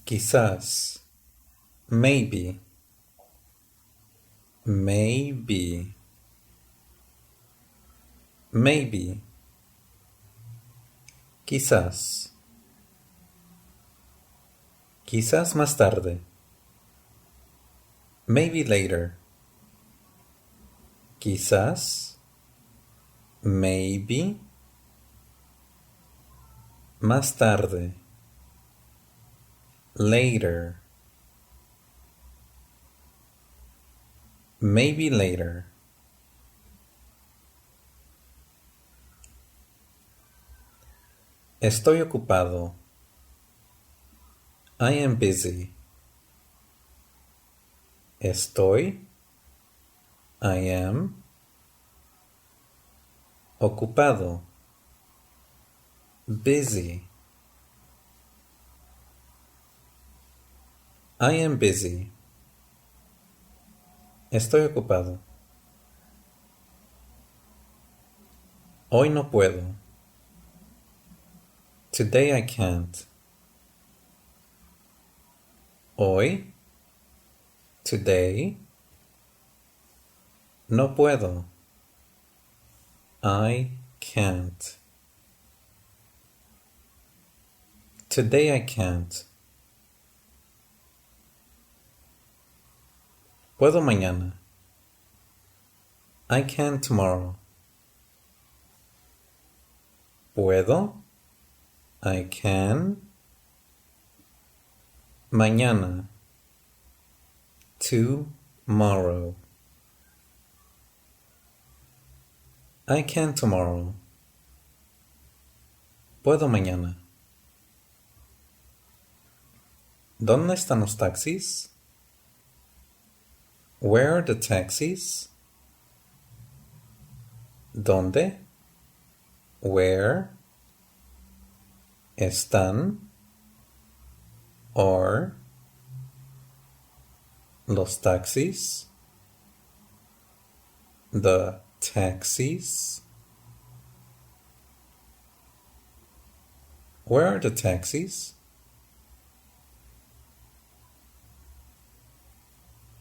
Quizás. Maybe. Maybe. Maybe. Quizás. Quizás más tarde. Maybe later. Quizás. Maybe. Más tarde. Later. Maybe later. Estoy ocupado. I am busy. Estoy. I am. Ocupado. Busy. I am busy. Estoy ocupado. Hoy no puedo. Today I can't. Hoy. Today. No puedo. I can't. Today I can't. Puedo mañana. I can tomorrow. Puedo. I can. Mañana. Tomorrow. I can tomorrow. Puedo mañana. ¿Dónde están los taxis? Where are the taxis? ¿Dónde? Where? Están? Are? Los taxis? The taxis? Where are the taxis?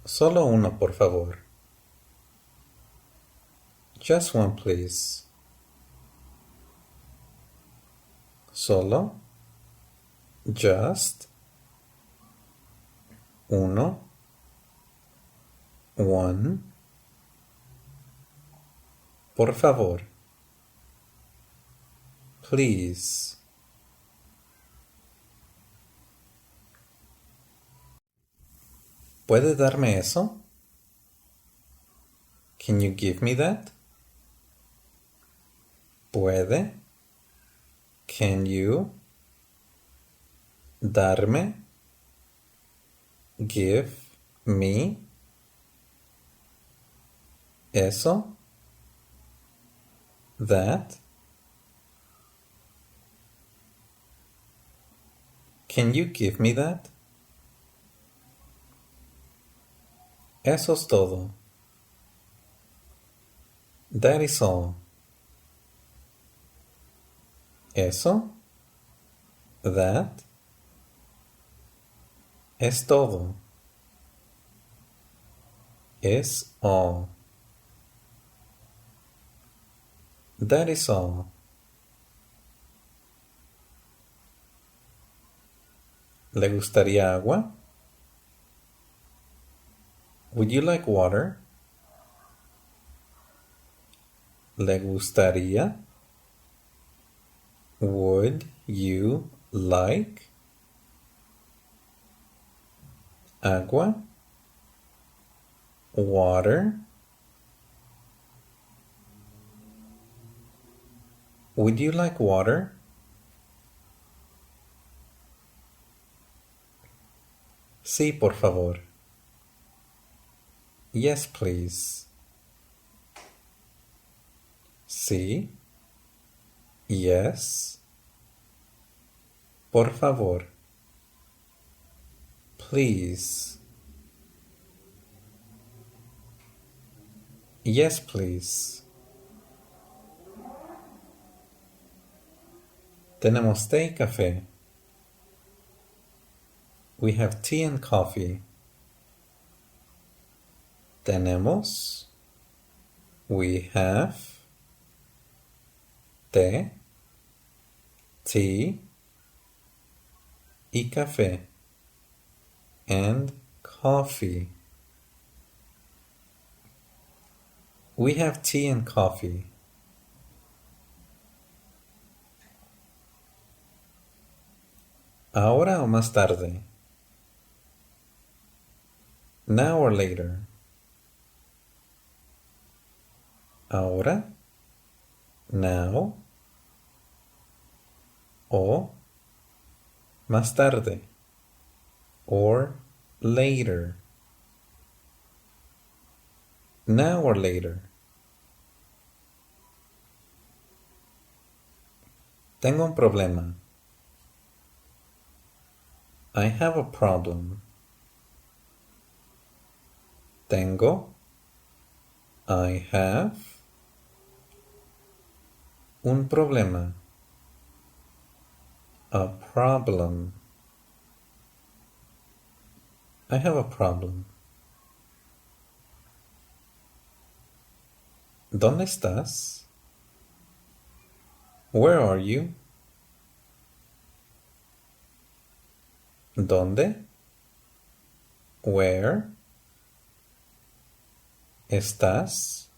Solo uno, por favor. Just one, please. Solo. Just. Uno. One. Por favor. Please. ¿Puede darme eso? Can you give me that? ¿Puede? Can you? Darme? Give me? Eso? That? Can you give me that? Eso es todo. That is all. Eso. That. Es todo. Es all. That is all. ¿Le gustaría agua? Would you like water? ¿Le gustaría? Would you like? Agua? Water? Would you like water? Sí, por favor. Yes, please. Sí. Yes. Por favor. Please. Yes, please. Tenemos té y café. We have tea and coffee. Tenemos. We have. Té. Tea. Y café. And coffee. We have tea and coffee. ¿Ahora o más tarde? Now or later? ¿Ahora? Now? O más tarde? Or later? Now or later? Tengo un problema. I have a problem. Tengo. I have. Un problema. A problem. I have a problem. ¿Dónde estás? Where are you? ¿Dónde? Where? ¿Estás?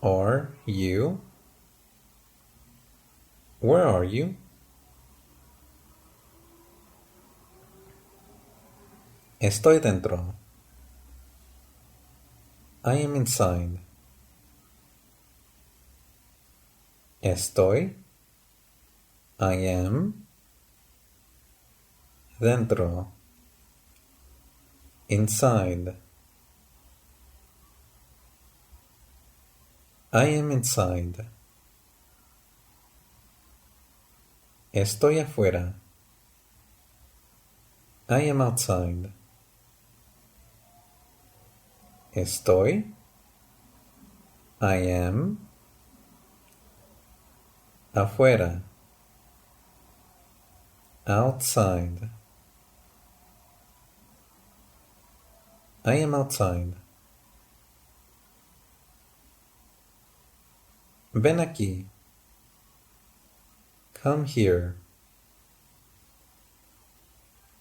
Are you? Where are you? Estoy dentro. I am inside. Estoy. I am. Dentro. Inside. I am inside. Estoy afuera. I am outside. Estoy. I am. Afuera. Outside. I am outside. Ven aquí. Come here.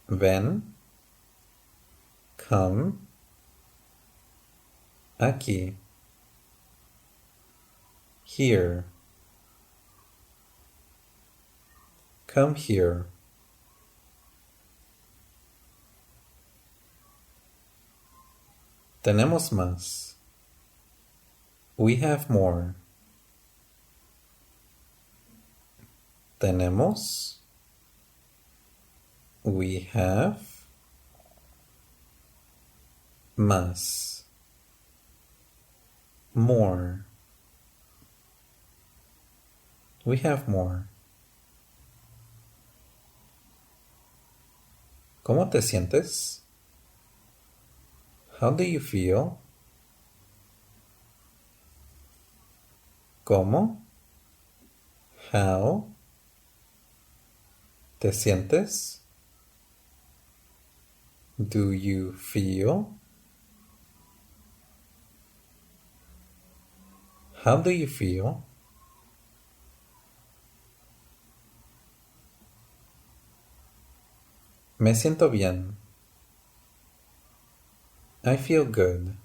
Ven. Come. Aquí. Here. Come here. Tenemos más. We have more. Tenemos. We have. Más. More. We have more. ¿Cómo te sientes? How do you feel? ¿Cómo? How? ¿Te sientes? Do you feel? How do you feel? Me siento bien. I feel good.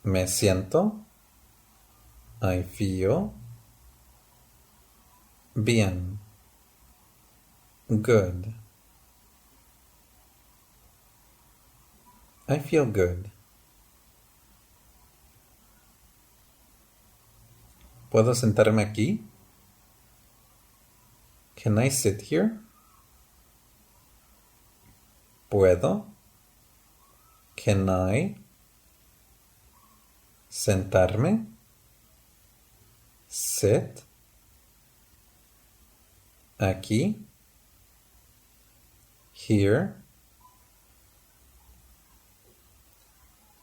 Me siento. I feel. Bien. Good. I feel good. ¿Puedo sentarme aquí? Can I sit here? ¿Puedo? Can I? Sentarme? Sit? Aquí? Here?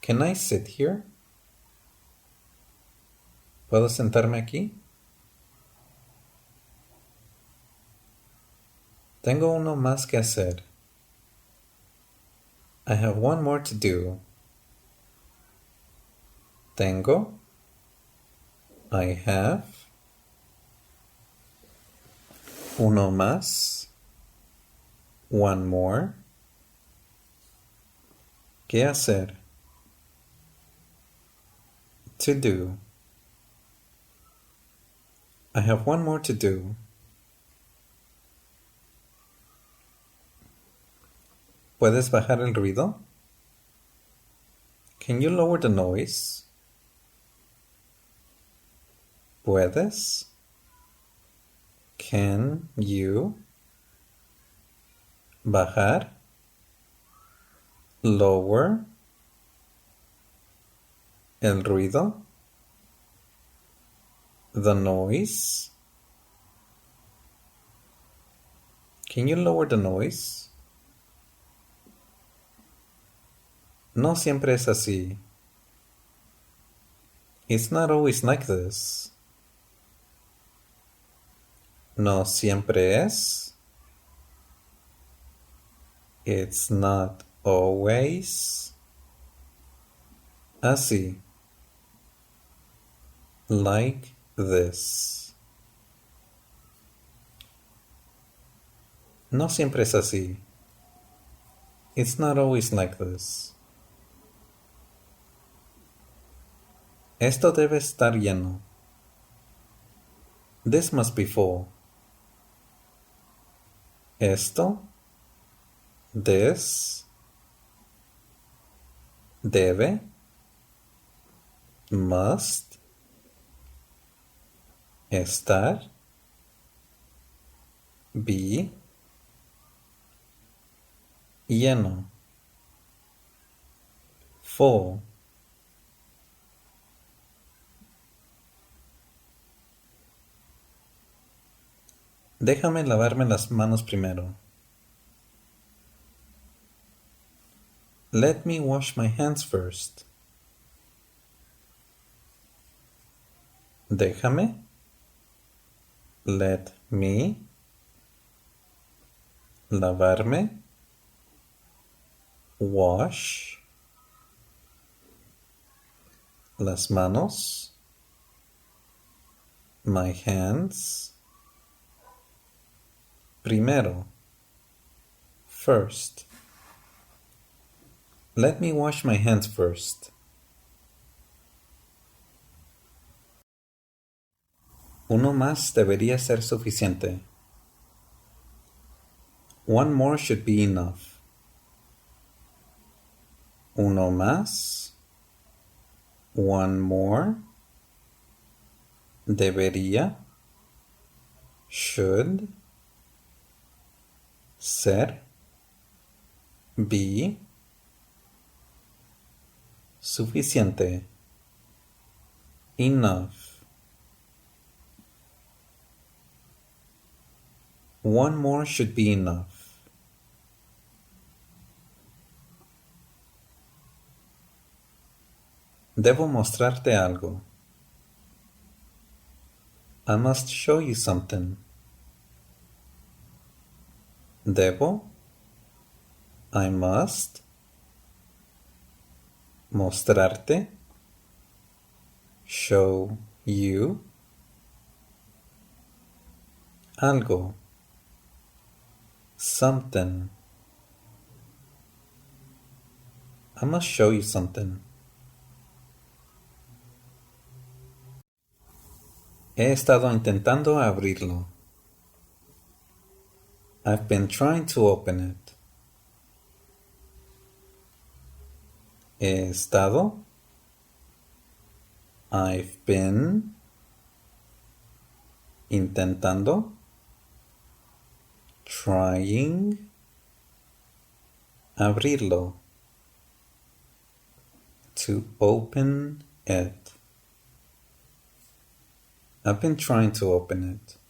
Can I sit here? ¿Puedo sentarme aquí? Tengo uno más que hacer. I have one more to do. Tengo. I have. Uno más. One more. ¿Qué hacer? To do. I have one more to do. ¿Puedes bajar el ruido? Can you lower the noise? ¿Puedes? Can you bajar? Lower el ruido. The noise. Can you lower the noise? No siempre es así. It's not always like this. No siempre es. It's not always así. Like this. No siempre es así. It's not always like this. Esto debe estar lleno. This must be full. Esto. This. Debe. Must. Estar. Be. Lleno. Full. Déjame lavarme las manos primero. Let me wash my hands first. Déjame. Let me. Lavarme. Wash. Las manos. My hands. Primero. First. Let me wash my hands first. Uno más debería ser suficiente. One more should be enough. Uno más. One more. Debería. Should. Ser. Be. Suficiente. Enough. One more should be enough. Debo mostrarte algo. I must show you something. Debo. I must. Mostrarte. Show you. Algo. Something. I must show you something. He estado intentando abrirlo. I've been trying to open it. He estado. I've been. Intentando. Trying. Abrirlo. To open it. I've been trying to open it.